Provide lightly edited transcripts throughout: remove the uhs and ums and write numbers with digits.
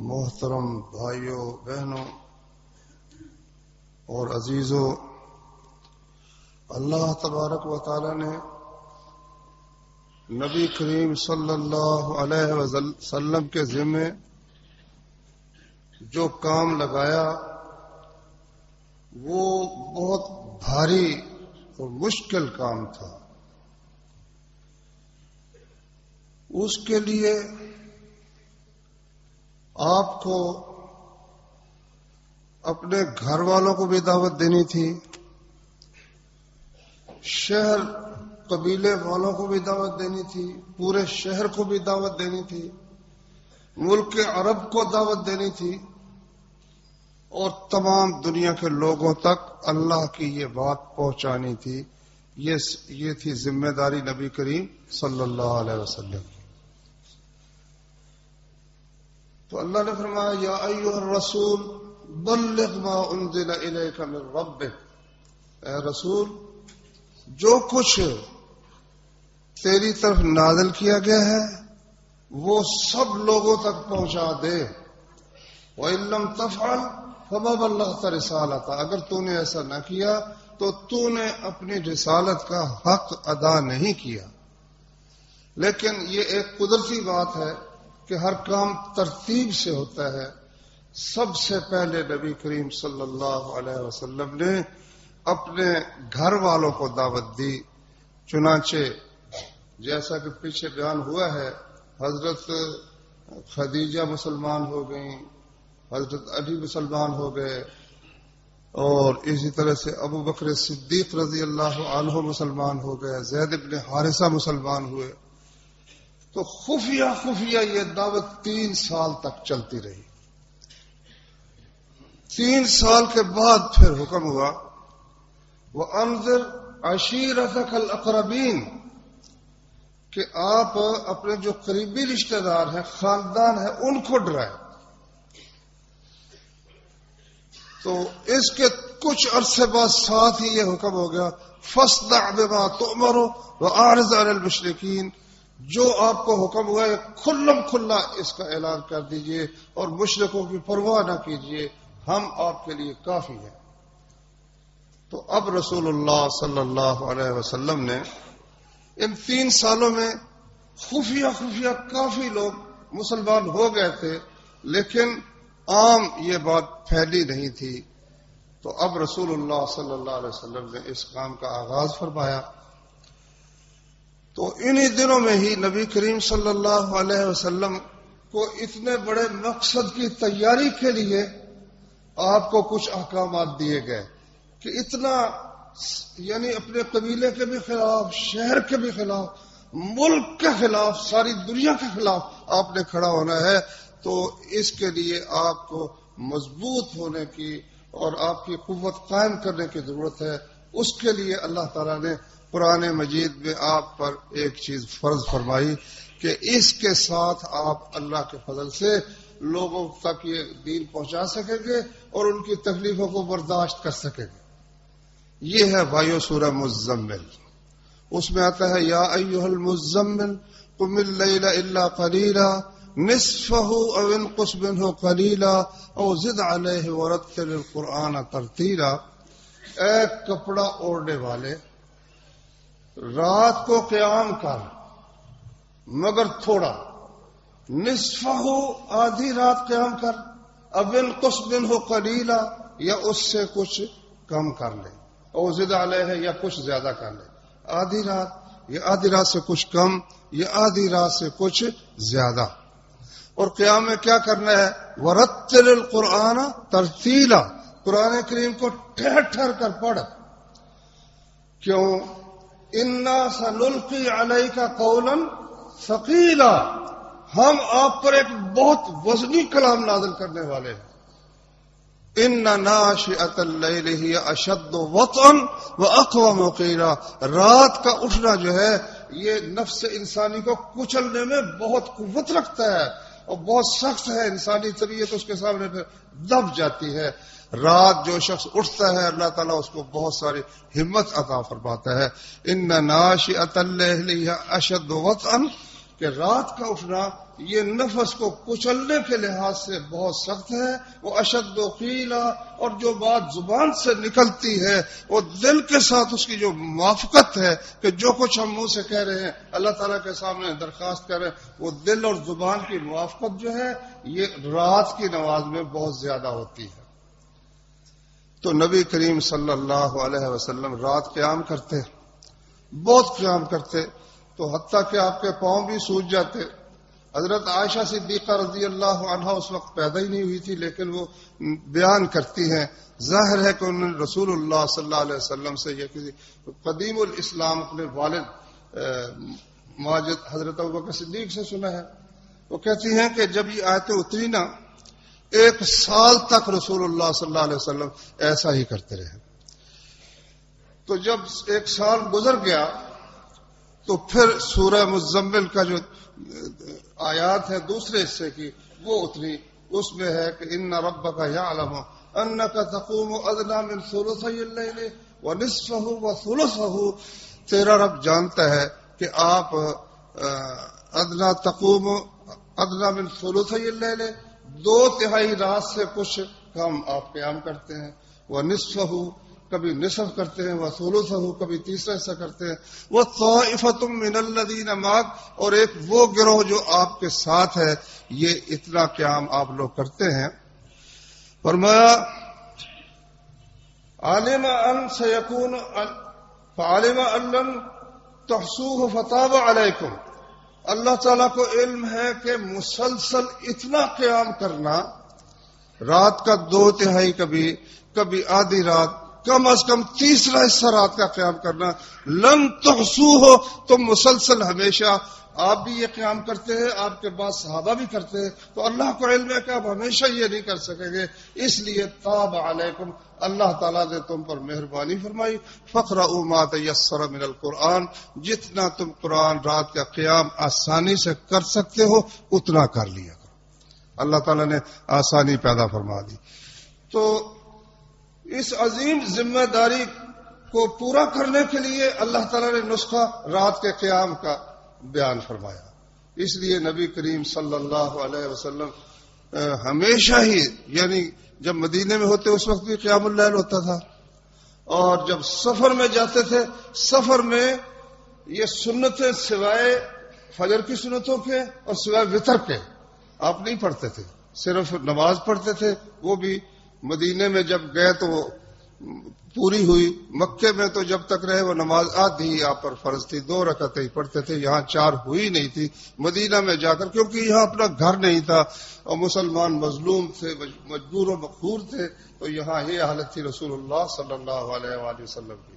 محترم بھائیوں بہنوں اور عزیزوں، اللہ تبارک و تعالی نے نبی کریم صلی اللہ علیہ وسلم کے ذمے جو کام لگایا وہ بہت بھاری اور مشکل کام تھا۔ اس کے لیے آپ کو اپنے گھر والوں کو بھی دعوت دینی تھی، شہر قبیلے والوں کو بھی دعوت دینی تھی، پورے شہر کو بھی دعوت دینی تھی، ملک عرب کو دعوت دینی تھی، اور تمام دنیا کے لوگوں تک اللہ کی یہ بات پہنچانی تھی۔ یہ تھی ذمہ داری نبی کریم صلی اللہ علیہ وسلم کی۔ تو اللہ نے فرمایا یا ایھا الرسول بلغ ما انزل الیک من ربک، اے رسول جو کچھ تیری طرف نازل کیا گیا ہے وہ سب لوگوں تک پہنچا دے۔ وَإِن لَّمْ تَفْعَلْ فَمَا بَلَّغْتَ رِسَالَتَهُ، اگر تو نے ایسا نہ کیا تو تو نے اپنی رسالت کا حق ادا نہیں کیا۔ لیکن یہ ایک قدرتی بات ہے کہ ہر کام ترتیب سے ہوتا ہے۔ سب سے پہلے نبی کریم صلی اللہ علیہ وسلم نے اپنے گھر والوں کو دعوت دی، چنانچہ جیسا کہ پیچھے بیان ہوا ہے حضرت خدیجہ مسلمان ہو گئیں، حضرت علی مسلمان ہو گئے، اور اسی طرح سے ابو بکر صدیق رضی اللہ عنہ مسلمان ہو گئے، زید بن حارثہ مسلمان ہوئے۔ تو خفیہ یہ دعوت 3 سال تک چلتی رہی۔ 3 سال کے بعد پھر حکم ہوا وَأَنذِرْ عَشِيرَتَكَ الْأَقْرَبِينَ، کہ آپ اپنے جو قریبی رشتہ دار ہیں، خاندان ہے، ان کو ڈرائیں۔ تو اس کے کچھ عرصے بعد ساتھ ہی یہ حکم ہو گیا فَاصْدَعْ بِمَا تُؤْمَرُ وَأَعْرِضْ عَنِ الْمُشْرِكِينَ، جو آپ کو حکم ہوا ہے کھلم کھلا اس کا اعلان کر دیجئے اور مشرکوں کی پرواہ نہ کیجئے، ہم آپ کے لیے کافی ہیں۔ تو اب رسول اللہ صلی اللہ علیہ وسلم نے ان 3 سالوں میں خفیہ کافی لوگ مسلمان ہو گئے تھے، لیکن عام یہ بات پھیلی نہیں تھی۔ تو اب رسول اللہ صلی اللہ علیہ وسلم نے اس کام کا آغاز فرمایا۔ تو انہی دنوں میں ہی نبی کریم صلی اللہ علیہ وسلم کو اتنے بڑے مقصد کی تیاری کے لیے آپ کو کچھ احکامات دیے گئے کہ اتنا، یعنی اپنے قبیلے کے بھی خلاف، شہر کے بھی خلاف، ملک کے خلاف، ساری دنیا کے خلاف آپ نے کھڑا ہونا ہے۔ تو اس کے لیے آپ کو مضبوط ہونے کی اور آپ کی قوت قائم کرنے کی ضرورت ہے۔ اس کے لیے اللہ تعالیٰ نے قرآن مجید میں آپ پر ایک چیز فرض فرمائی کہ اس کے ساتھ آپ اللہ کے فضل سے لوگوں تک یہ دین پہنچا سکیں گے اور ان کی تکلیفوں کو برداشت کر سکیں گے۔ یہ ہے بھائیو سورہ مزمل۔ اس میں آتا ہے یا ایھا المزمل قم اللیل الا قلیلا نصفہ او انقص منہ قلیلا او زد علیہ ورتل القرآن ترتیلا، اے کپڑا اوڑھنے والے رات کو قیام کر مگر تھوڑا، نصفہ آدھی رات قیام کر، اب انقص منہ قلیلا یا اس سے کچھ کم کر لے، او زد علیہ یا کچھ زیادہ کر لے، آدھی رات یا آدھی رات سے کچھ کم یا آدھی رات سے کچھ زیادہ۔ اور قیام میں کیا کرنا ہے ورتل القرآن ترتیلا، قرآن کریم کو ٹھہر ٹھہر کر پڑھ۔ کیوں؟ انا سنلقی علیک قولا ثقیلا، ہم آپ پر ایک بہت وزنی کلام نازل کرنے والے ہیں۔ ان ناشئۃ اللیل ہی اشد وطئا واقوم قیلا، رات کا اٹھنا جو ہے یہ نفس انسانی کو کچلنے میں بہت قوت رکھتا ہے اور بہت سخت ہے، انسانی طبیعت اس کے سامنے پھر دب جاتی ہے۔ رات جو شخص اٹھتا ہے اللہ تعالیٰ اس کو بہت ساری ہمت عطا فرماتا ہے۔ ان ناشئۃ اللیل ہی اشد وطئا، کہ رات کا اٹھنا یہ نفس کو کچلنے کے لحاظ سے بہت سخت ہے. وہ اشد و قیلا، اور جو بات زبان سے نکلتی ہے وہ دل کے ساتھ اس کی جو موافقت ہے کہ جو کچھ ہم منہ سے کہہ رہے ہیں اللہ تعالیٰ کے سامنے درخواست کر رہے ہیں، وہ دل اور زبان کی موافقت جو ہے یہ رات کی نماز میں بہت زیادہ ہوتی ہے. تو نبی کریم صلی اللہ علیہ وسلم رات قیام کرتے، بہت قیام کرتے، تو حتیٰ کہ آپ کے پاؤں بھی سوج جاتے. حضرت عائشہ صدیقہ رضی اللہ عنہا اس وقت پیدا ہی نہیں ہوئی تھی، لیکن وہ بیان کرتی ہیں. ظاہر ہے کہ انہوں نے رسول اللہ صلی اللہ علیہ وسلم سے یہ کسی قدیم الاسلام اپنے والد ماجد حضرت ابوبکر صدیق سے سنا ہے. وہ کہتی ہیں کہ جب یہ آیتیں اتری نا، 1 سال تک رسول اللہ صلی اللہ علیہ وسلم ایسا ہی کرتے رہے. تو جب 1 سال گزر گیا تو پھر سورہ مزمل کا جو آیات ہے دوسرے حصے کی وہ اتری. اس میں ہے کہ ان ربک یعلم انک تقوم ادنی من ثلثی اللیل ونصفہ وثلثہ، تیرا رب جانتا ہے کہ آپ ادنی من ثلثی اللیل، 2/3 رات سے کچھ کم آپ قیام کرتے ہیں. ونصفہ، کبھی نصف کرتے ہیں. وثلثہ، کبھی تیسرا حصہ کرتے ہیں. وطائفۃ من الذین معک، اور ایک وہ گروہ جو آپ کے ساتھ ہے، یہ اتنا قیام آپ لوگ کرتے ہیں. فرمایا علم ان سیکون فعلم ان لن تحصوه فتاب علیکم، اللہ تعالیٰ کو علم ہے کہ مسلسل اتنا قیام کرنا، رات کا 2/3، کبھی آدھی رات، کم از کم تیسرا حصہ رات کا قیام کرنا، لن تحصوه، تم مسلسل ہمیشہ آپ بھی یہ قیام کرتے ہیں، آپ کے بعد صحابہ بھی کرتے ہیں، تو اللہ کو علم ہے کہ آپ ہمیشہ یہ نہیں کر سکیں گے، اس لیے تاب علیکم، اللہ تعالیٰ نے تم پر مہربانی فرمائی. فقرؤوا ما تیسر من القرآن، جتنا تم قرآن رات کا قیام آسانی سے کر سکتے ہو اتنا کر لیا کرو. اللہ تعالیٰ نے آسانی پیدا فرما دی. تو اس عظیم ذمہ داری کو پورا کرنے کے لیے اللہ تعالیٰ نے نسخہ رات کے قیام کا بیان فرمایا. اس لیے نبی کریم صلی اللہ علیہ وسلم ہمیشہ ہی، یعنی جب مدینے میں ہوتے اس وقت بھی قیام اللیل ہوتا تھا، اور جب سفر میں جاتے تھے، سفر میں یہ سنتیں سوائے فجر کی سنتوں کے اور سوائے وتر کے آپ نہیں پڑھتے تھے، صرف نماز پڑھتے تھے. وہ بھی مدینے میں جب گئے تو وہ پوری ہوئی. مکے میں تو جب تک رہے وہ نماز آدھی ہی آپ پر فرض تھی، 2 رکعتیں ہی پڑھتے تھے، یہاں 4 ہوئی نہیں تھی. مدینہ میں جا کر، کیونکہ یہاں اپنا گھر نہیں تھا اور مسلمان مظلوم تھے، مجبور و مقہور تھے، تو یہاں یہ حالت تھی رسول اللہ صلی اللہ علیہ وآلہ وسلم کی.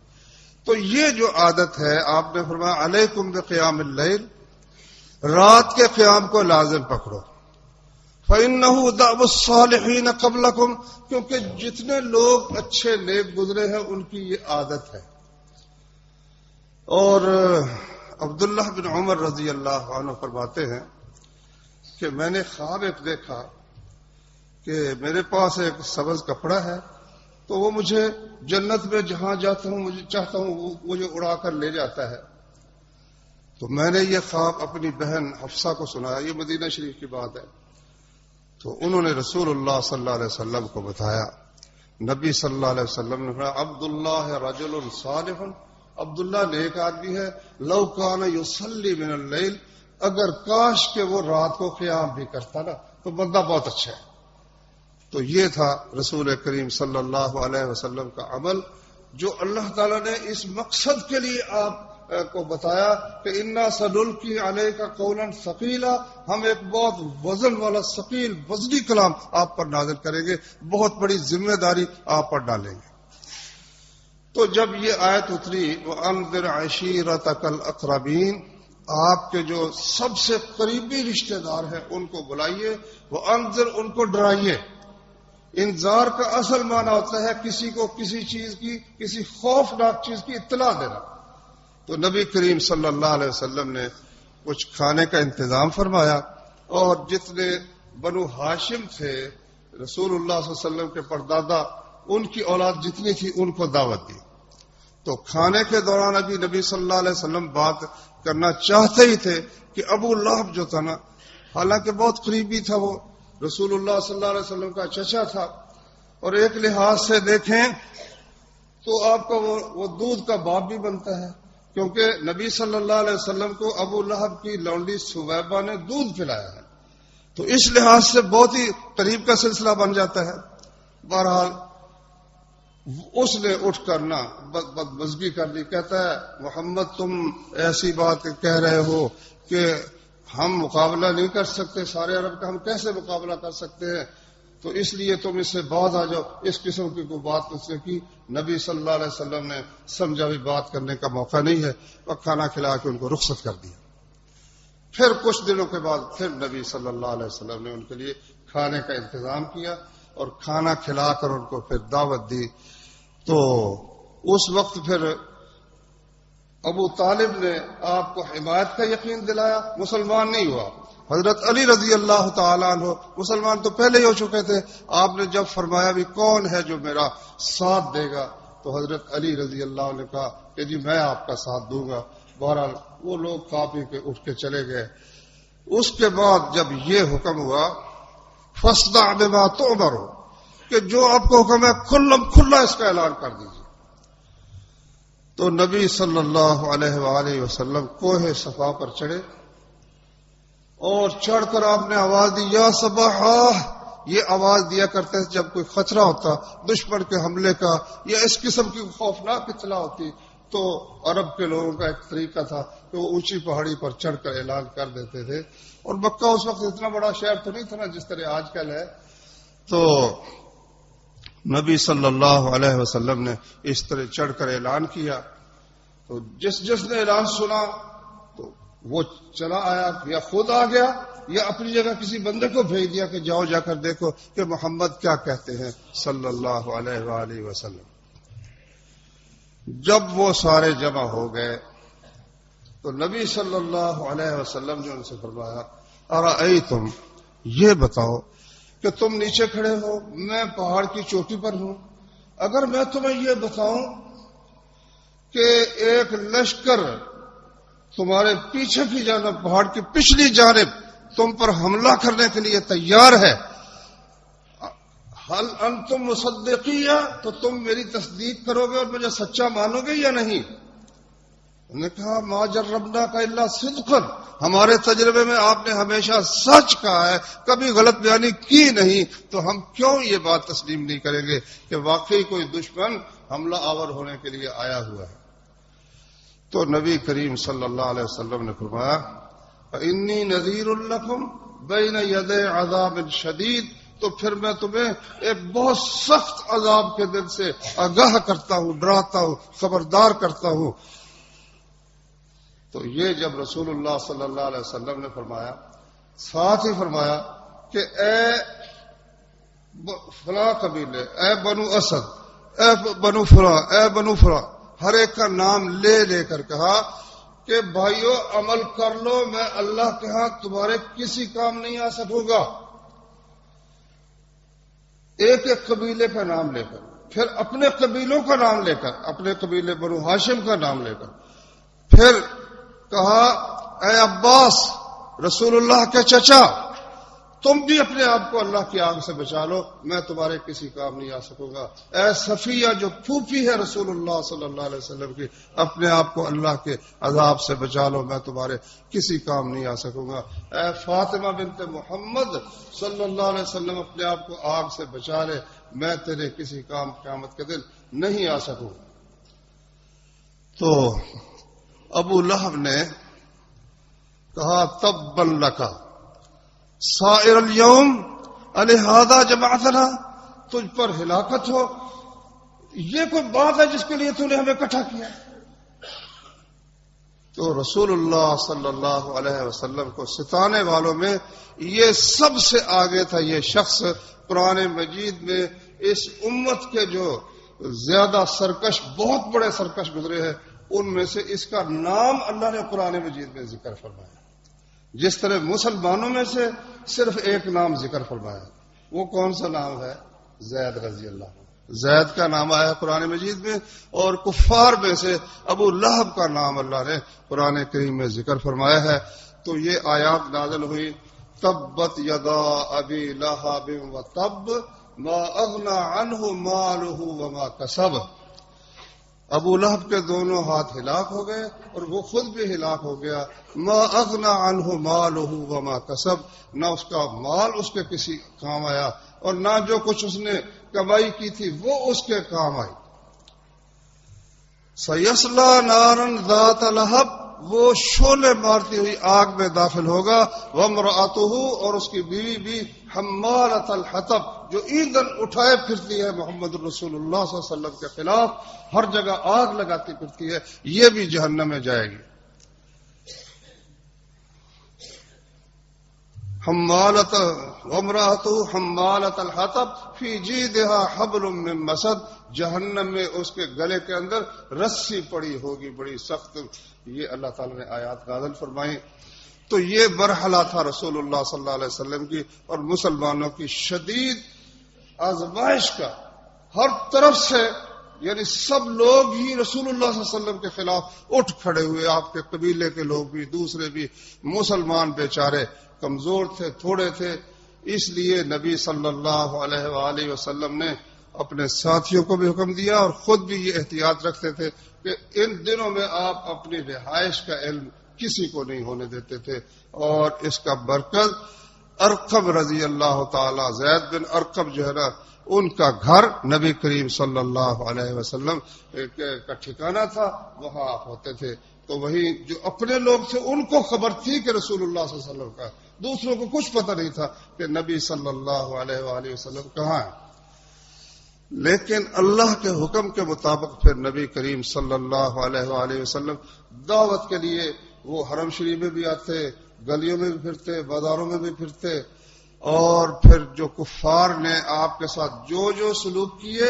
تو یہ جو عادت ہے، آپ نے فرمایا علیکم بقیام اللیل، رات کے قیام کو لازم پکڑو. فَإِنَّهُ دَأْبُ الصَّالِحِينَ قَبْلَكُمْ، کیونکہ جتنے لوگ اچھے نیک گزرے ہیں ان کی یہ عادت ہے. اور عبداللہ بن عمر رضی اللہ عنہ فرماتے ہیں کہ میں نے خواب ایک دیکھا کہ میرے پاس ایک سبز کپڑا ہے، تو وہ مجھے جنت میں جہاں جاتا ہوں، مجھے چاہتا ہوں وہ مجھے اڑا کر لے جاتا ہے. تو میں نے یہ خواب اپنی بہن حفصہ کو سنایا، یہ مدینہ شریف کی بات ہے. تو انہوں نے رسول اللہ صلی اللہ علیہ وسلم کو بتایا. نبی صلی اللہ علیہ وسلم نے فرمایا عبداللہ رجل صالح، عبداللہ نیک آدمی ہے، لو کان یصلی من اللیل، اگر کاش کہ وہ رات کو قیام بھی کرتا نا تو بندہ بہت اچھا ہے. تو یہ تھا رسول کریم صلی اللہ علیہ وسلم کا عمل، جو اللہ تعالیٰ نے اس مقصد کے لیے آپ کو بتایا کہ انا سنلقی علیک قولا ثقیلا، ہم ایک بہت وزن والا ثقیل وزنی کلام آپ پر نازل کریں گے، بہت بڑی ذمہ داری آپ پر ڈالیں گے. تو جب یہ آیت اتری وَأَنذِرْ عَشِيرَتَكَ الْأَقْرَبِينَ، آپ کے جو سب سے قریبی رشتہ دار ہیں ان کو بلائیے، وَأَنذِرْ، ان کو ڈرائیے. انذار کا اصل معنی ہوتا ہے کسی کو کسی چیز کی، کسی خوفناک چیز کی اطلاع دینا. تو نبی کریم صلی اللہ علیہ وسلم نے کچھ کھانے کا انتظام فرمایا، اور جتنے بنو ہاشم تھے رسول اللہ صلی اللہ علیہ وسلم کے پردادا، ان کی اولاد جتنی تھی ان کو دعوت دی. تو کھانے کے دوران ابھی نبی صلی اللہ علیہ وسلم بات کرنا چاہتے ہی تھے کہ ابو لہب جو تھا نا، حالانکہ بہت قریبی تھا، وہ رسول اللہ صلی اللہ علیہ وسلم کا چچا تھا، اور ایک لحاظ سے دیکھیں تو آپ کا وہ دودھ کا باپ بھی بنتا ہے، کیونکہ نبی صلی اللہ علیہ وسلم کو ابو لہب کی لونڈی سویبہ نے دودھ پلایا ہے، تو اس لحاظ سے بہت ہی قریب کا سلسلہ بن جاتا ہے۔ بہرحال اس نے اٹھ کر نہ بدمزگی کر دی، کہتا ہے محمد تم ایسی بات کہہ رہے ہو کہ ہم مقابلہ نہیں کر سکتے، سارے عرب کا ہم کیسے مقابلہ کر سکتے ہیں، تو اس لیے تم اس سے بعد آ جاؤ۔ اس قسم کی کوئی بات اس نے کی، نبی صلی اللہ علیہ وسلم نے سمجھا بھی بات کرنے کا موقع نہیں ہے، اور کھانا کھلا کے ان کو رخصت کر دیا۔ پھر کچھ دنوں کے بعد پھر نبی صلی اللہ علیہ وسلم نے ان کے لیے کھانے کا انتظام کیا اور کھانا کھلا کر ان کو پھر دعوت دی۔ تو اس وقت پھر ابو طالب نے آپ کو حمایت کا یقین دلایا، مسلمان نہیں ہوا۔ حضرت علی رضی اللہ تعالیٰ عنہ مسلمان تو پہلے ہی ہو چکے تھے، آپ نے جب فرمایا بھی کون ہے جو میرا ساتھ دے گا، تو حضرت علی رضی اللہ عنہ نے کہا کہ جی میں آپ کا ساتھ دوں گا۔ بہرحال وہ لوگ کھا پی کے اٹھ کے چلے گئے۔ اس کے بعد جب یہ حکم ہوا فاصدع بما تؤمر، کہ جو آپ کو حکم ہے کھلا اس کا اعلان کر دیجیے، تو نبی صلی اللہ علیہ وآلہ وسلم کوہ صفا پر چڑھے، اور چڑھ کر آپ نے آواز دی یا صباحا، یہ آواز دیا کرتے تھے جب کوئی خطرہ ہوتا دشمن کے حملے کا یا اس قسم کی خوفناک اطلاع ہوتی، تو عرب کے لوگوں کا ایک طریقہ تھا کہ وہ اونچی پہاڑی پر چڑھ کر اعلان کر دیتے تھے، اور مکہ اس وقت اتنا بڑا شہر تو نہیں تھا نا جس طرح آج کل ہے۔ تو نبی صلی اللہ علیہ وسلم نے اس طرح چڑھ کر اعلان کیا، تو جس نے اعلان سنا تو وہ چلا آیا، یا خود آ گیا یا اپنی جگہ کسی بندے کو بھیج دیا کہ جاؤ جا کر دیکھو کہ محمد کیا کہتے ہیں صلی اللہ علیہ وآلہ وسلم۔ جب وہ سارے جمع ہو گئے تو نبی صلی اللہ علیہ وسلم نے ان سے فرمایا ارأیتم، یہ بتاؤ کہ تم نیچے کھڑے ہو، میں پہاڑ کی چوٹی پر ہوں، اگر میں تمہیں یہ بتاؤں کہ ایک لشکر تمہارے پیچھے کی جانب پہاڑ کی پچھلی جانب تم پر حملہ کرنے کے لیے تیار ہے، حل انتم مصدقیہ، تو تم میری تصدیق کرو گے اور مجھے سچا مانو گے یا نہیں؟ انہوں نے کہا ما جربنا کا الا صدقا، ہمارے تجربے میں آپ نے ہمیشہ سچ کہا ہے، کبھی غلط بیانی کی نہیں، تو ہم کیوں یہ بات تسلیم نہیں کریں گے کہ واقعی کوئی دشمن حملہ آور ہونے کے لیے آیا ہوا ہے۔ تو نبی کریم صلی اللہ علیہ وسلم نے فرمایا انی نذیر لکم بین یدی عذاب شدید، تو پھر میں تمہیں ایک بہت سخت عذاب کے دن سے آگاہ کرتا ہوں، ڈراتا ہوں، خبردار کرتا ہوں۔ تو یہ جب رسول اللہ صلی اللہ علیہ وسلم نے فرمایا، ساتھ ہی فرمایا کہ اے فلاں قبیلے، اے بنو اسد، اے بنو فلاں، اے بنو فلاں، ہر ایک کا نام لے لے کر کہا کہ بھائیو عمل کر لو، میں اللہ کے ہاں تمہارے کسی کام نہیں آ سکوں گا۔ ایک ایک قبیلے کا نام لے کر، پھر اپنے قبیلوں کا نام لے کر، اپنے قبیلے بنو ہاشم کا نام لے کر، پھر کہا اے عباس رسول اللہ کے چچا، تم بھی اپنے آپ کو اللہ کی آگ سے بچا لو، میں تمہارے کسی کام نہیں آ سکوں گا۔ اے صفیہ جو پھوپھی ہے رسول اللہ صلی اللہ علیہ وسلم کی، اپنے آپ کو اللہ کے عذاب سے بچا لو، میں تمہارے کسی کام نہیں آ سکوں گا۔ اے فاطمہ بنت محمد صلی اللہ علیہ وسلم، اپنے آپ کو آگ سے بچا لے، میں تیرے کسی کام قیامت کے دن نہیں آ سکوں گا۔ تو ابو لہب نے کہا تبا لک سائر الیوم الہذا جمعتنا، تجھ پر ہلاکت ہو، یہ کوئی بات ہے جس کے لیے تو نے ہمیں اکٹھا کیا؟ تو رسول اللہ صلی اللہ علیہ وسلم کو ستانے والوں میں یہ سب سے آگے تھا۔ یہ شخص قرآن مجید میں اس امت کے جو زیادہ سرکش، بہت بڑے سرکش گزرے ہیں، ان میں سے اس کا نام اللہ نے قرآن مجید میں ذکر فرمایا۔ جس طرح مسلمانوں میں سے صرف ایک نام ذکر فرمایا، وہ کون سا نام ہے؟ زید رضی اللہ عنہ، زید کا نام آیا قرآن مجید میں، اور کفار میں سے ابو لہب کا نام اللہ نے قرآن کریم میں ذکر فرمایا ہے۔ تو یہ آیات نازل ہوئی تبت یدا ابی لہب وتب ما اغنی عنہ مالہ وما کسب. ابو لہب کے دونوں ہاتھ ہلاک ہو گئے اور وہ خود بھی ہلاک ہو گیا. ما اغنی عنہ مالہ وما کسب، نہ اس کا مال اس کے کسی کام آیا اور نہ جو کچھ اس نے کمائی کی تھی وہ اس کے کام آئی. سیصلی نارا ذات لہب، وہ شعلے مارتی ہوئی آگ میں داخل ہوگا. وامرأتہ، اور اس کی بیوی بھی حمالۃ الحطب، جو ایندھن اٹھائے پھرتی ہے محمد رسول اللہ صلی اللہ علیہ وسلم کے خلاف، ہر جگہ آگ لگاتی پھرتی ہے، یہ بھی جہنم میں جائے گی. حمالۃ وامرأتہ حمالۃ الحطب فی جیدہا حبل من مسد، جہنم میں اس کے گلے کے اندر رسی پڑی ہوگی بڑی سخت. یہ اللہ تعالی نے آیات نازل فرمائی. تو یہ مرحلہ تھا رسول اللہ صلی اللہ علیہ وسلم کی اور مسلمانوں کی شدید آزمائش کا. ہر طرف سے یعنی سب لوگ ہی رسول اللہ صلی اللہ علیہ وسلم کے خلاف اٹھ کھڑے ہوئے. آپ کے قبیلے کے لوگ بھی، دوسرے بھی. مسلمان بیچارے کمزور تھے، تھوڑے تھے، اس لیے نبی صلی اللہ علیہ وآلہ وسلم نے اپنے ساتھیوں کو بھی حکم دیا اور خود بھی یہ احتیاط رکھتے تھے کہ ان دنوں میں آپ اپنی رہائش کا علم کسی کو نہیں ہونے دیتے تھے. اور اس کا برکت ارقم رضی اللہ تعالی، زید بن ارقم جو ہے نا، ان کا گھر نبی کریم صلی اللہ علیہ وسلم کا ٹھکانہ تھا، وہاں آپ ہوتے تھے. تو وہی جو اپنے لوگ تھے ان کو خبر تھی کہ رسول اللہ صلی اللہ علیہ وسلم کا، دوسروں کو کچھ پتہ نہیں تھا کہ نبی صلی اللہ علیہ وآلہ وسلم کہاں ہے. لیکن اللہ کے حکم کے مطابق پھر نبی کریم صلی اللہ علیہ وآلہ وسلم دعوت کے لیے وہ حرم شریف میں بھی آتے، گلیوں میں بھی پھرتے، بازاروں میں بھی پھرتے. اور پھر جو کفار نے آپ کے ساتھ جو جو سلوک کیے،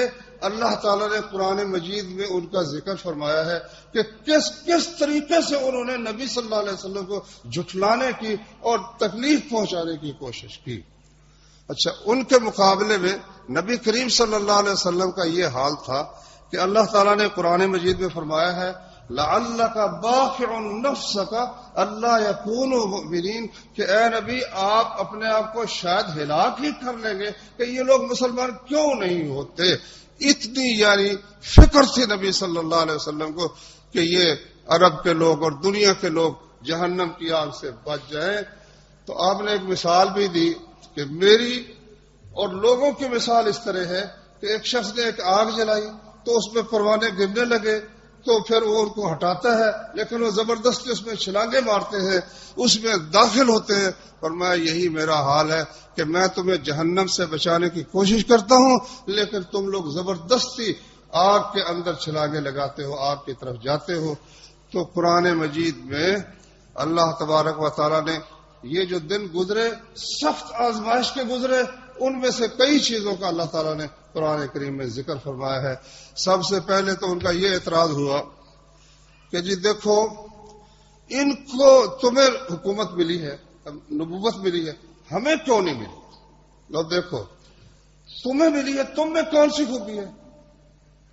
اللہ تعالیٰ نے قرآن مجید میں ان کا ذکر فرمایا ہے کہ کس کس طریقے سے انہوں نے نبی صلی اللہ علیہ وسلم کو جھٹلانے کی اور تکلیف پہنچانے کی کوشش کی. اچھا، ان کے مقابلے میں نبی کریم صلی اللہ علیہ وسلم کا یہ حال تھا کہ اللہ تعالیٰ نے قرآن مجید میں فرمایا ہے لعلک باخع نفسک الا یکونوا مؤمنین، کہ اے نبی آپ اپنے آپ کو شاید ہلاک ہی کر لیں گے کہ یہ لوگ مسلمان کیوں نہیں ہوتے. اتنی یعنی فکر تھی نبی صلی اللہ علیہ وسلم کو کہ یہ عرب کے لوگ اور دنیا کے لوگ جہنم کی آگ سے بچ جائیں. تو آپ نے ایک مثال بھی دی کہ میری اور لوگوں کی مثال اس طرح ہے کہ ایک شخص نے ایک آگ جلائی تو اس میں پروانے گرنے لگے تو پھر وہ ان کو ہٹاتا ہے، لیکن وہ زبردستی اس میں چھلانگیں مارتے ہیں، اس میں داخل ہوتے ہیں. فرمایا یہی میرا حال ہے کہ میں تمہیں جہنم سے بچانے کی کوشش کرتا ہوں، لیکن تم لوگ زبردستی آگ کے اندر چھلانگیں لگاتے ہو، آگ کی طرف جاتے ہو. تو قرآن مجید میں اللہ تبارک و تعالیٰ نے یہ جو دن گزرے، سخت آزمائش کے گزرے، ان میں سے کئی چیزوں کا اللہ تعالیٰ نے قرآن کریم میں ذکر فرمایا ہے. سب سے پہلے تو ان کا یہ اعتراض ہوا کہ جی دیکھو، ان کو تمہیں حکومت ملی ہے، نبوت ملی ہے، ہمیں کیوں نہیں ملی؟ لو دیکھو، تمہیں ملی ہے، تم میں کون سی خوبی ہے؟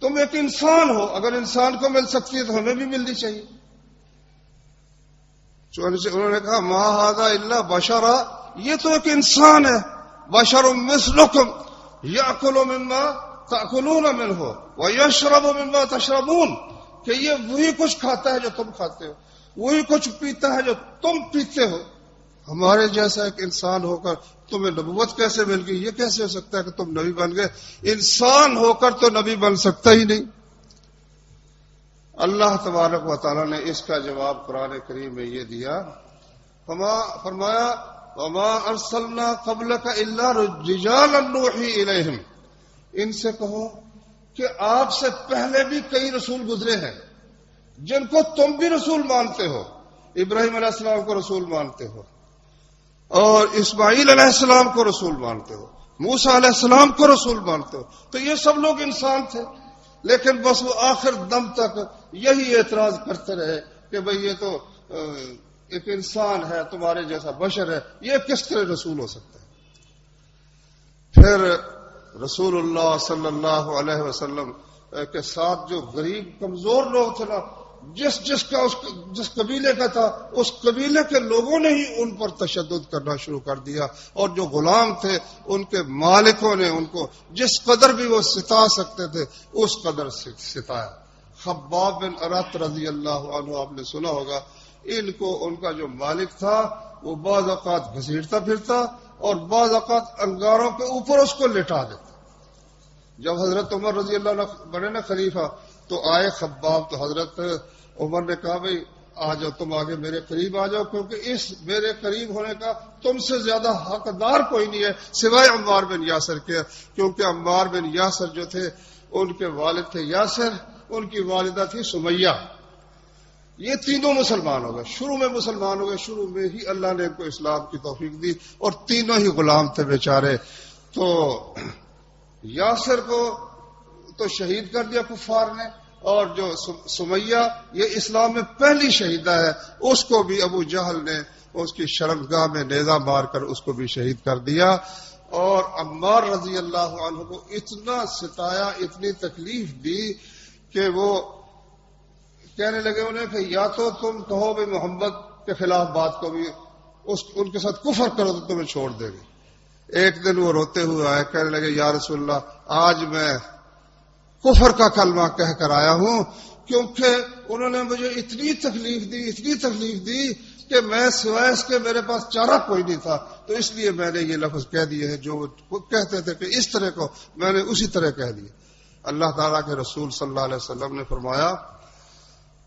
تم ایک انسان ہو، اگر انسان کو مل سکتی ہے تو ہمیں بھی ملنی چاہیے. انہوں نے کہا ما ھذا الا بشرا، یہ تو ایک انسان ہے، بشر مثلکم یاکل مما تاکلون منہ ویشرب مما تشربون، کہ یہ وہی کچھ کھاتا ہے جو تم کھاتے ہو، وہی کچھ پیتا ہے جو تم پیتے ہو. ہمارے جیسا ایک انسان ہو کر تمہیں نبوت کیسے مل گئی؟ یہ کیسے ہو سکتا ہے کہ تم نبی بن گئے؟ انسان ہو کر تو نبی بن سکتا ہی نہیں. اللہ تبارک و تعالیٰ نے اس کا جواب قرآن کریم میں یہ دیا، فرمایا وما ارسلنا قبلک الا رجالا نوحی الیہم، ان سے کہو کہ آپ سے پہلے بھی کئی رسول گزرے ہیں جن کو تم بھی رسول مانتے ہو. ابراہیم علیہ السلام کو رسول مانتے ہو، اور اسماعیل علیہ السلام کو رسول مانتے ہو، موسیٰ علیہ السلام کو رسول مانتے ہو. تو یہ سب لوگ انسان تھے، لیکن بس وہ آخر دم تک یہی اعتراض کرتے رہے کہ بھئی یہ تو ایک انسان ہے، تمہارے جیسا بشر ہے، یہ کس طرح رسول ہو سکتا ہے؟ پھر رسول اللہ صلی اللہ علیہ وسلم کے ساتھ جو غریب کمزور لوگ تھے نا، جس قبیلے کا تھا اس قبیلے کے لوگوں نے ہی ان پر تشدد کرنا شروع کر دیا، اور جو غلام تھے ان کے مالکوں نے ان کو جس قدر بھی وہ ستا سکتے تھے اس قدر ستایا۔ خباب بن ارت رضی اللہ عنہ آپ نے سنا ہوگا، ان کو ان کا جو مالک تھا وہ بعض اوقات گھسیٹتا پھرتا اور بعض اوقات انگاروں کے اوپر اس کو لٹا دیتا۔ جب حضرت عمر رضی اللہ عنہ بنے نا خلیفہ تو آئے خباب، تو حضرت عمر نے کہا بھئی آ جاؤ، تم آگے میرے قریب آ جاؤ، کیونکہ اس میرے قریب ہونے کا تم سے زیادہ حقدار کوئی نہیں ہے سوائے عمار بن یاسر کے، کیونکہ عمار بن یاسر جو تھے ان کے والد تھے یاسر، ان کی والدہ تھی سمیہ۔ یہ تینوں مسلمان ہو گئے، شروع میں مسلمان ہو گئے، شروع میں ہی اللہ نے ان کو اسلام کی توفیق دی، اور تینوں ہی غلام تھے بیچارے۔ تو یاسر کو تو شہید کر دیا کفار نے، اور جو سمیہ یہ اسلام میں پہلی شہیدہ ہے، اس کو بھی ابو جہل نے اس کی شرمگاہ میں نیزہ مار کر اس کو بھی شہید کر دیا۔ اور عمار رضی اللہ عنہ کو اتنا ستایا، اتنی تکلیف دی کہ وہ کہنے لگے انہیں کہ یا تو تم کہو بھی محمد کے خلاف بات کو بھی ان کے ساتھ کفر کرو تو تمہیں چھوڑ دے گی۔ ایک دن وہ روتے ہوئے آئے، کہنے لگے یا رسول اللہ آج میں کفر کا کلمہ کہہ کر آیا ہوں، کیونکہ انہوں نے مجھے اتنی تکلیف دی کہ میں سوائے اس کے میرے پاس چارہ کوئی نہیں تھا، تو اس لیے میں نے یہ لفظ کہہ دیے ہیں جو وہ کہتے تھے کہ اس طرح کو میں نے اسی طرح کہہ دیا۔ اللہ تعالیٰ کے رسول صلی اللہ علیہ وسلم نے فرمایا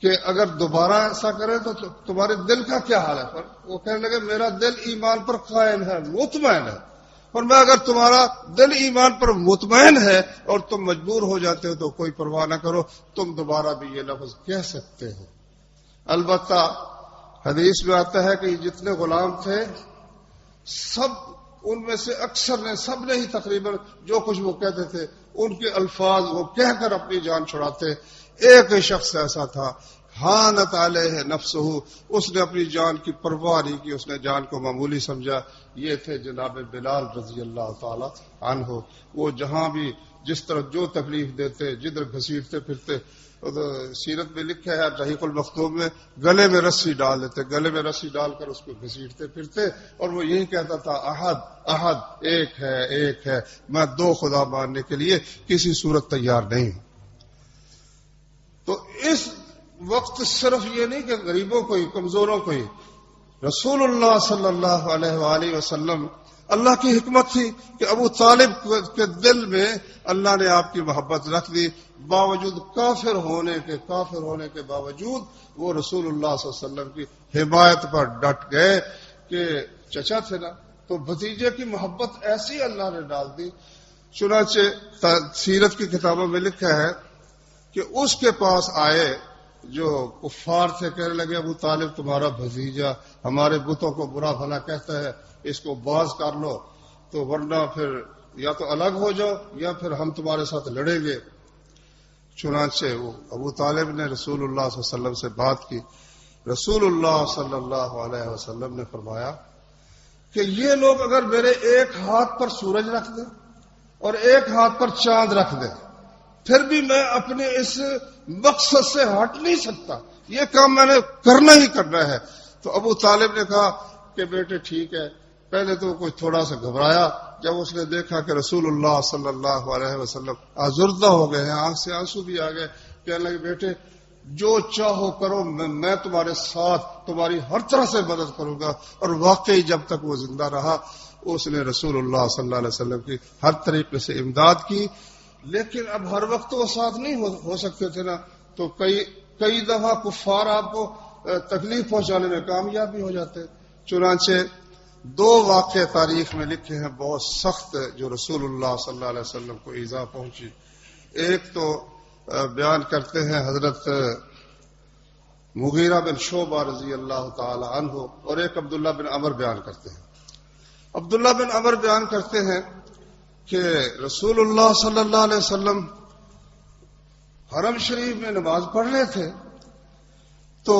کہ اگر دوبارہ ایسا کرے تو تمہارے دل کا کیا حال ہے؟ وہ کہنے لگے میرا دل ایمان پر قائم ہے، مطمئن ہے، اور میں اگر تمہارا دل ایمان پر مطمئن ہے اور تم مجبور ہو جاتے ہو تو کوئی پرواہ نہ کرو، تم دوبارہ بھی یہ لفظ کہہ سکتے ہو۔ البتہ حدیث میں آتا ہے کہ جتنے غلام تھے سب ان میں سے اکثر نے، سب نے ہی تقریباً جو کچھ وہ کہتے تھے ان کے الفاظ وہ کہہ کر اپنی جان چھڑاتے۔ ایک شخص ایسا تھا ہانت علیہ نفسہ، اس نے اپنی جان کی پرواہ نہیں کی، اس نے جان کو معمولی سمجھا۔ یہ تھے جناب بلال رضی اللہ تعالی عنہ۔ وہ جہاں بھی جس طرح جو تکلیف دیتے، جدھر گھسیٹتے پھرتے، سیرت میں لکھا ہے رحیق المختوم میں گلے میں رسی ڈال دیتے، گلے میں رسی ڈال کر اس کو گھسیٹتے پھرتے، اور وہ یہی کہتا تھا احد احد، ایک ہے، میں دو خدا ماننے کے لیے کسی صورت تیار نہیں ہوں۔ تو اس وقت صرف یہ نہیں کہ غریبوں کو ہی، کمزوروں کو ہی، رسول اللہ صلی اللہ علیہ وآلہ وسلم، اللہ کی حکمت تھی کہ ابو طالب کے دل میں اللہ نے آپ کی محبت رکھ دی، باوجود کافر ہونے کے باوجود وہ رسول اللہ صلی اللہ علیہ وسلم کی حمایت پر ڈٹ گئے کہ چچا تھے نا، تو بھتیجے کی محبت ایسی اللہ نے ڈال دی۔ چنانچہ سیرت کی کتابوں میں لکھا ہے کہ اس کے پاس آئے جو کفار تھے، کہنے لگے ابو طالب تمہارا بھتیجا ہمارے بتوں کو برا بھلا کہتا ہے، اس کو باز کر لو، تو ورنہ پھر یا تو الگ ہو جاؤ یا پھر ہم تمہارے ساتھ لڑیں گے۔ چنانچہ وہ ابو طالب نے رسول اللہ صلی اللہ علیہ وسلم سے بات کی۔ رسول اللہ صلی اللہ علیہ وسلم نے فرمایا کہ یہ لوگ اگر میرے ایک ہاتھ پر سورج رکھ دیں اور ایک ہاتھ پر چاند رکھ دیں پھر بھی میں اپنے اس مقصد سے ہٹ نہیں سکتا، یہ کام میں نے کرنا ہی کرنا ہے۔ تو ابو طالب نے کہا کہ بیٹے ٹھیک ہے۔ پہلے تو کچھ تھوڑا سا گھبرایا، جب اس نے دیکھا کہ رسول اللہ صلی اللہ علیہ وسلم آزردہ ہو گئے ہیں، آنکھ سے آنسو بھی آ گئے، کہنے لگے بیٹے جو چاہو کرو، میں تمہارے ساتھ تمہاری ہر طرح سے مدد کروں گا۔ اور واقعی جب تک وہ زندہ رہا اس نے رسول اللہ صلی اللہ علیہ وسلم کی ہر طریقے سے امداد کی۔ لیکن اب ہر وقت وہ ساتھ نہیں ہو سکتے تھے نا، تو کئی دفعہ کفار آپ کو تکلیف پہنچانے میں کامیاب بھی ہو جاتے۔ چنانچہ دو واقعے تاریخ میں لکھے ہیں بہت سخت جو رسول اللہ صلی اللہ علیہ وسلم کو ایذا پہنچی۔ ایک تو بیان کرتے ہیں حضرت مغیرہ بن شعبہ رضی اللہ تعالی عنہ، اور ایک عبداللہ بن عمر بیان کرتے ہیں۔ عبداللہ بن عمر بیان کرتے ہیں کہ رسول اللہ صلی اللہ علیہ وسلم حرم شریف میں نماز پڑھ رہے تھے، تو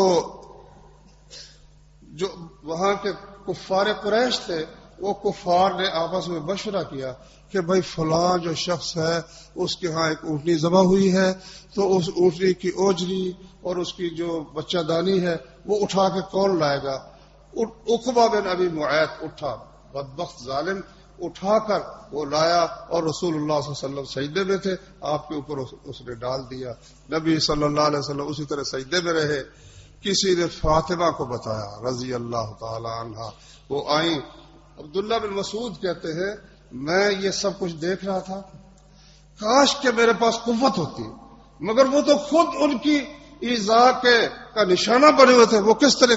جو وہاں کے کفار قریش تھے وہ کفار نے آپس میں مشورہ کیا کہ بھائی فلاں جو شخص ہے اس کے ہاں ایک اونٹنی ذبح ہوئی ہے، تو اس اونٹنی کی اوجری اور اس کی جو بچہ دانی ہے وہ اٹھا کے کون لائے گا؟ عقبہ بن ابی معیط اٹھا، بدبخت ظالم، اٹھا کر وہ لایا، اور رسول اللہ صلی اللہ علیہ وسلم سجدے میں تھے، آپ کے اوپر اس نے ڈال دیا۔ نبی صلی اللہ علیہ وسلم اسی طرح سجدے میں رہے۔ کسی نے فاطمہ کو بتایا رضی اللہ تعالی عنہا، وہ آئیں۔ عبداللہ بن مسعود کہتے ہیں میں یہ سب کچھ دیکھ رہا تھا، کاش کہ میرے پاس قوت ہوتی، مگر وہ تو خود ان کی ایذا کا نشانہ بنے ہوئے تھے، وہ کس طرح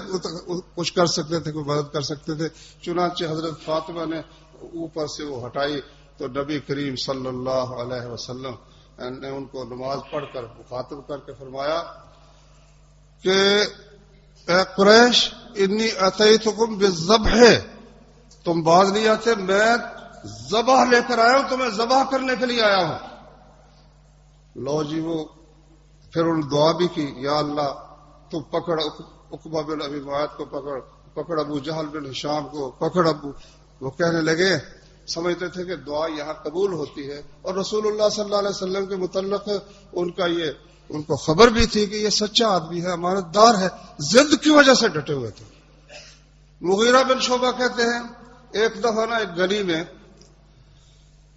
کچھ کر سکتے تھے، کوئی مدد کر سکتے تھے؟ چنانچہ حضرت فاطمہ نے اوپر سے وہ ہٹائی تو نبی کریم صلی اللہ علیہ وسلم نے ان کو نماز پڑھ کر مخاطب کر کے فرمایا کہ اے قریش انی اتیتکم بالذبح، تم باز نہیں آتے، میں ذبح لے کر آیا ہوں، تمہیں ذبح کرنے کے لیے آیا ہوں۔ لو جی، وہ پھر انہوں نے دعا بھی کی، یا اللہ تو پکڑ عقبہ بن ابی معیط کو، پکڑ ابو جہل بن ہشام کو، پکڑ ابو۔ وہ کہنے لگے، سمجھتے تھے کہ دعا یہاں قبول ہوتی ہے، اور رسول اللہ صلی اللہ علیہ وسلم کے متعلق ان کو خبر بھی تھی کہ یہ سچا آدمی ہے، امانت دار ہے، ضد کی وجہ سے ڈٹے ہوئے تھے۔ مغیرہ بن شعبہ کہتے ہیں ایک دفعہ نا ایک گلی میں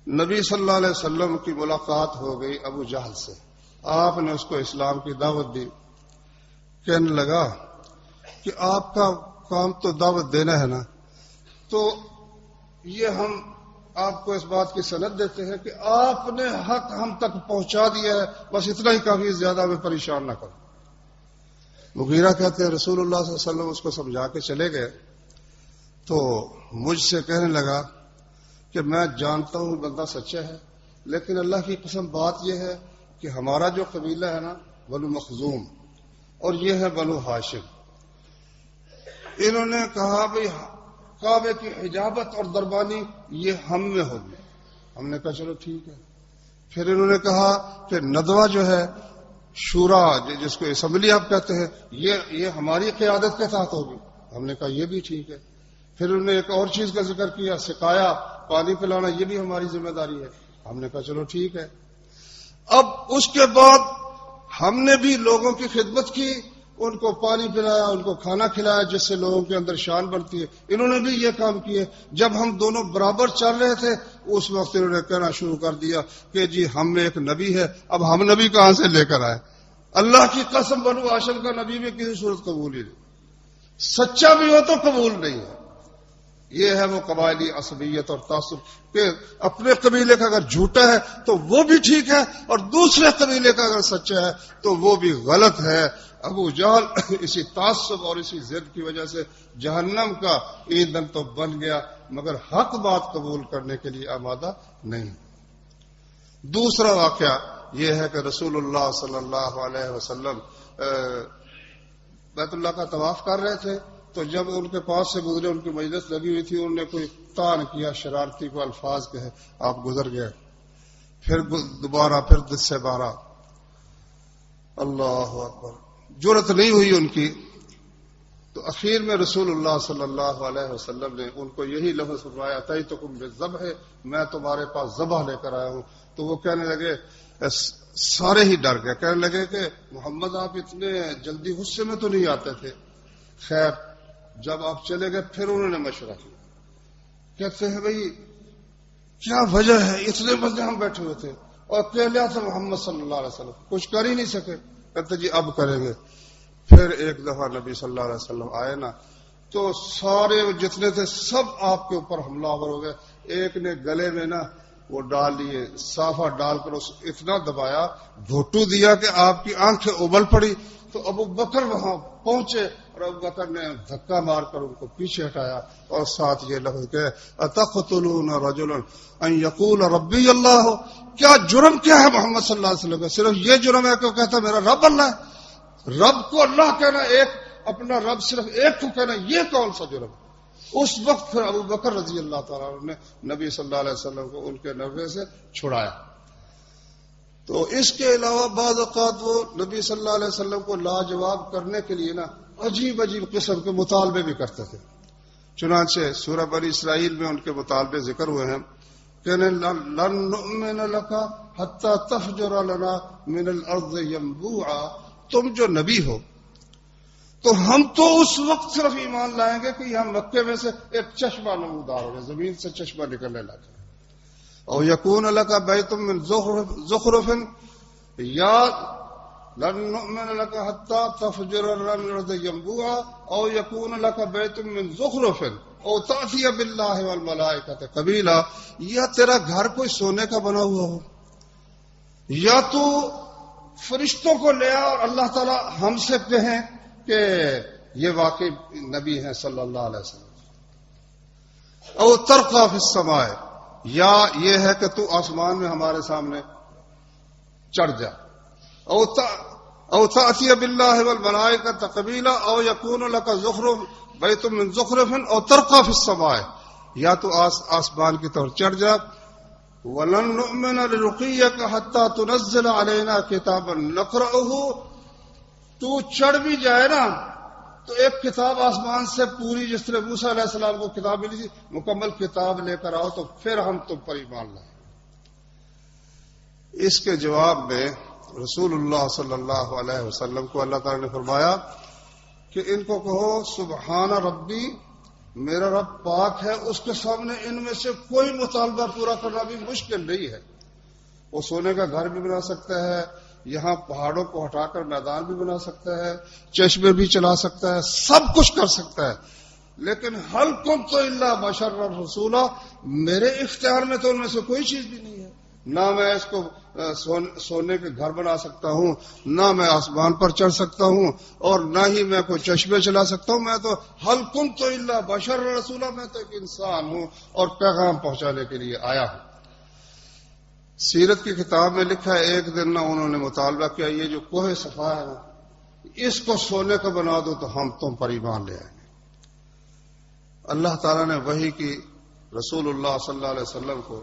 نبی صلی اللہ علیہ وسلم کی ملاقات ہو گئی ابو جہل سے، آپ نے اس کو اسلام کی دعوت دی۔ کہنے لگا کہ آپ کا کام تو دعوت دینا ہے نا، تو یہ ہم آپ کو اس بات کی سند دیتے ہیں کہ آپ نے حق ہم تک پہنچا دیا ہے، بس اتنا ہی کافی، زیادہ ہمیں پریشان نہ کرو۔ مغیرہ کہتے ہیں رسول اللہ صلی اللہ علیہ وسلم اس کو سمجھا کے چلے گئے، تو مجھ سے کہنے لگا کہ میں جانتا ہوں بندہ سچا ہے، لیکن اللہ کی قسم بات یہ ہے کہ ہمارا جو قبیلہ ہے نا بنو مخزوم، اور یہ ہے بنو ہاشم، انہوں نے کہا بھئی کعبے کی حجابت اور دربانی یہ ہم میں ہوگی۔ ہم نے کہا چلو ٹھیک ہے۔ پھر انہوں نے کہا کہ ندوہ جو ہے، شورا جس کو اسمبلی آپ کہتے ہیں، یہ ہماری قیادت کے تحت ہوگی۔ ہم نے کہا یہ بھی ٹھیک ہے۔ پھر انہوں نے ایک اور چیز کا ذکر کیا، سقایا، پانی پلانا، یہ بھی ہماری ذمہ داری ہے۔ ہم نے کہا چلو ٹھیک ہے۔ اب اس کے بعد ہم نے بھی لوگوں کی خدمت کی، ان کو پانی پلایا، ان کو کھانا کھلایا، جس سے لوگوں کے اندر شان بڑھتی ہے۔ انہوں نے بھی یہ کام کیے۔ جب ہم دونوں برابر چل رہے تھے اس وقت انہوں نے کہنا شروع کر دیا کہ جی ہم میں ایک نبی ہے، اب ہم نبی کہاں سے لے کر آئے؟ اللہ کی قسم بنو ہاشم کا نبی میں کسی صورت قبول ہی نہیں، سچا بھی ہو تو قبول نہیں ہے۔ یہ ہے وہ قبائلی عصبیت اور تعصب کہ اپنے قبیلے کا اگر جھوٹا ہے تو وہ بھی ٹھیک ہے، اور دوسرے قبیلے کا اگر سچا ہے تو وہ بھی غلط ہے۔ ابو جہل اسی تعصب اور اسی ضد کی وجہ سے جہنم کا ایندھن تو بن گیا، مگر حق بات قبول کرنے کے لیے آمادہ نہیں۔ دوسرا واقعہ یہ ہے کہ رسول اللہ صلی اللہ علیہ وسلم بیت اللہ کا طواف کر رہے تھے، تو جب ان کے پاس سے گزرے، ان کی مجلس لگی ہوئی تھی، انہوں نے کوئی تان کیا، شرارتی کو الفاظ کہے، آپ گزر گئے۔ پھر دوبارہ، پھر 10 سے 12، اللہ اکبر، جرأت نہیں ہوئی ان کی۔ تو اخیر میں رسول اللہ صلی اللہ علیہ وسلم نے ان کو یہی لفظ فرمایا، اتیتکم بالذبح، میں تمہارے پاس ذبح لے کر آیا ہوں۔ تو وہ کہنے لگے، سارے ہی ڈر گئے، کہنے لگے کہ محمد آپ اتنے جلدی غصے میں تو نہیں آتے تھے۔ خیر جب آپ چلے گئے پھر انہوں نے مشورہ کیا، کہتے ہیں بھئی کیا وجہ ہے، اتنے بندے ہم بیٹھے ہوئے تھے اور کہہ لیا تھا محمد صلی اللہ علیہ وسلم، کچھ کر ہی نہیں سکے۔ کہتے جی اب کریں گے۔ پھر ایک دفعہ نبی صلی اللہ علیہ وسلم آئے نا، تو سارے جتنے تھے سب آپ کے اوپر حملہ آور ہو گئے۔ ایک نے گلے میں نا وہ ڈال لیے، صافہ ڈال کر اس اتنا دبایا، گھوٹو دیا کہ آپ کی آنکھیں ابل پڑی۔ تو ابو بکر وہاں پہنچے اور ابو بکر نے دھکا مار کر ان کو پیچھے ہٹایا، اور ساتھ یہ لفظ کہ اتقتلون رجلا ان یقول ربی اللہ، کیا جرم کیا ہے محمد صلی اللہ علیہ وسلم کا؟ صرف یہ جرم ہے کہ وہ کہتا ہے میرا رب اللہ ہے۔ رب کو اللہ کہنا، ایک اپنا رب صرف ایک کو کہنا، یہ کون سا جرم ہے؟ اس وقت پھر ابو بکر رضی اللہ تعالیٰ عنہ نے نبی صلی اللہ علیہ وسلم کو ان کے نفے سے چھڑایا۔ تو اس کے علاوہ بعض اوقات وہ نبی صلی اللہ علیہ وسلم کو لاجواب کرنے کے لیے نا عجیب عجیب قسم کے مطالبے بھی کرتے تھے۔ چنانچہ سورہ بنی اسرائیل میں ان کے مطالبے ذکر ہوئے ہیں کہ لن نؤمن لک حتی تفجر لنا من الارض ينبوعا، تم جو نبی ہو تو ہم تو اس وقت صرف ایمان لائیں گے کہ یہاں مکے میں سے ایک چشمہ نمودار ہو، زمین سے چشمہ نکلنے لگا، او یکون لک بیت من زخرف، یا لن نؤمن لک حتی تفجر لنا من الارض ينبوعا او یکون لک بیت من زخرف او تأتی باللہ والملائکۃ قبیلا، یا تیرا گھر کوئی سونے کا بنا ہوا ہو، یا تو فرشتوں کو لے آ اور اللہ تعالی ہم سے کہیں کہ یہ واقعی نبی ہیں صلی اللہ علیہ وسلم، او ترقى فی السماء، یا یہ ہے کہ تو آسمان میں ہمارے سامنے چڑھ جا، او تأتی باللہ والملائکۃ قبیلا او یکون لک زخرف بیت من زخرف او ترقى فی السماء، یا تو آسمان کی طرف چڑھ جا، وَلَن نُؤْمِنَ لِرُقِيَّكَ حَتَّى تُنَزِّلَ عَلَيْنَا كِتَابًا نَقْرَؤُهُ، تو چڑھ بھی جائے نا تو ایک کتاب آسمان سے پوری، جس طرح موسیٰ علیہ السلام کو کتاب ملی تھی، مکمل کتاب لے کر آؤ تو پھر ہم تم پر ایمان لائیں۔ اس کے جواب میں رسول اللہ صلی اللہ علیہ وسلم کو اللہ تعالی نے فرمایا کہ ان کو کہو سبحان ربی، میرا رب پاک ہے، اس کے سامنے ان میں سے کوئی مطالبہ پورا کرنا بھی مشکل نہیں ہے۔ وہ سونے کا گھر بھی بنا سکتا ہے، یہاں پہاڑوں کو ہٹا کر میدان بھی بنا سکتا ہے، چشمے بھی چلا سکتا ہے، سب کچھ کر سکتا ہے، لیکن حل کنت الا بشرا رسولا، میرے اختیار میں تو ان میں سے کوئی چیز بھی نہیں ہے، نہ میں اس کو سونے کے گھر بنا سکتا ہوں، نہ میں آسمان پر چڑھ سکتا ہوں، اور نہ ہی میں کوئی چشمے چلا سکتا ہوں، میں تو حل کنت الا بشرا رسولا، میں تو ایک انسان ہوں اور پیغام پہنچانے کے لیے آیا ہوں۔ سیرت کی کتاب میں لکھا ہے ایک دن نہ انہوں نے مطالبہ کیا یہ جو کوہ صفا ہے نا اس کو سونے کا بنا دو تو ہم تم پر ایمان لے آئیں گے۔ اللہ تعالیٰ نے وحی کی رسول اللہ صلی اللہ علیہ وسلم کو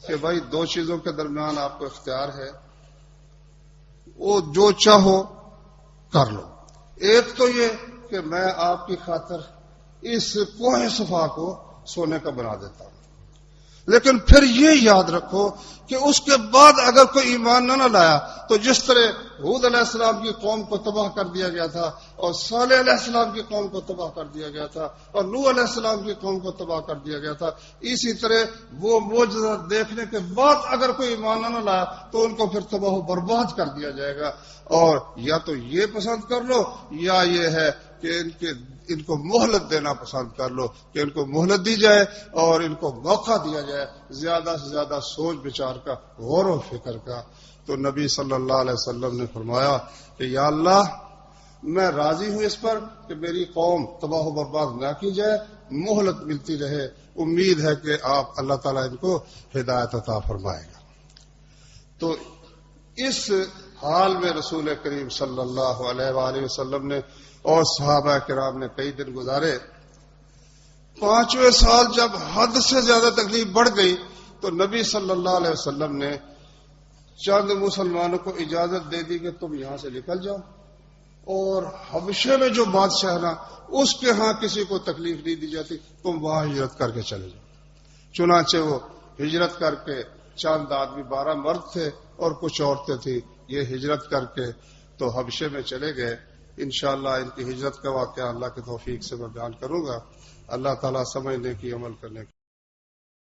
کہ بھائی دو چیزوں کے درمیان آپ کو اختیار ہے، وہ جو چاہو کر لو، ایک تو یہ کہ میں آپ کی خاطر اس کوہ صفا کو سونے کا بنا دیتا ہوں، لیکن پھر یہ یاد رکھو کہ اس کے بعد اگر کوئی ایمان نہ لایا تو جس طرح ہود علیہ السلام کی قوم کو تباہ کر دیا گیا تھا اور صالح علیہ السلام کی قوم کو تباہ کر دیا گیا تھا اور نوح علیہ السلام کی قوم کو تباہ کر دیا گیا تھا، اسی طرح وہ معجزہ دیکھنے کے بعد اگر کوئی ایمان نہ لایا تو ان کو پھر تباہ و برباد کر دیا جائے گا۔ اور یا تو یہ پسند کر لو یا یہ ہے کہ ان کو مہلت دینا پسند کر لو، کہ ان کو مہلت دی جائے اور ان کو موقع دیا جائے زیادہ سے زیادہ سوچ بچار کا، غور و فکر کا۔ تو نبی صلی اللہ علیہ وسلم نے فرمایا کہ یا اللہ میں راضی ہوں اس پر کہ میری قوم تباہ و برباد نہ کی جائے، مہلت ملتی رہے، امید ہے کہ آپ اللہ تعالیٰ ان کو ہدایت عطا فرمائے گا۔ تو اس حال میں رسول کریم صلی اللہ علیہ وآلہ وسلم نے اور صحابہ کرام نے کئی دن گزارے۔ 5ویں سال جب حد سے زیادہ تکلیف بڑھ گئی تو نبی صلی اللہ علیہ وسلم نے چند مسلمانوں کو اجازت دے دی کہ تم یہاں سے نکل جاؤ، اور حبشے میں جو بادشاہ نا اس کے ہاں کسی کو تکلیف نہیں دی جاتی، تم وہاں ہجرت کر کے چلے جاؤ۔ چنانچہ وہ ہجرت کر کے، چند آدمی 12 مرد تھے اور کچھ عورتیں تھیں، یہ ہجرت کر کے تو حبشے میں چلے گئے۔ انشاءاللہ ان کی ہجرت کا واقعہ اللہ کی توفیق سے میں بیان کروں گا۔ اللہ تعالیٰ سمجھنے کی، عمل کرنے کی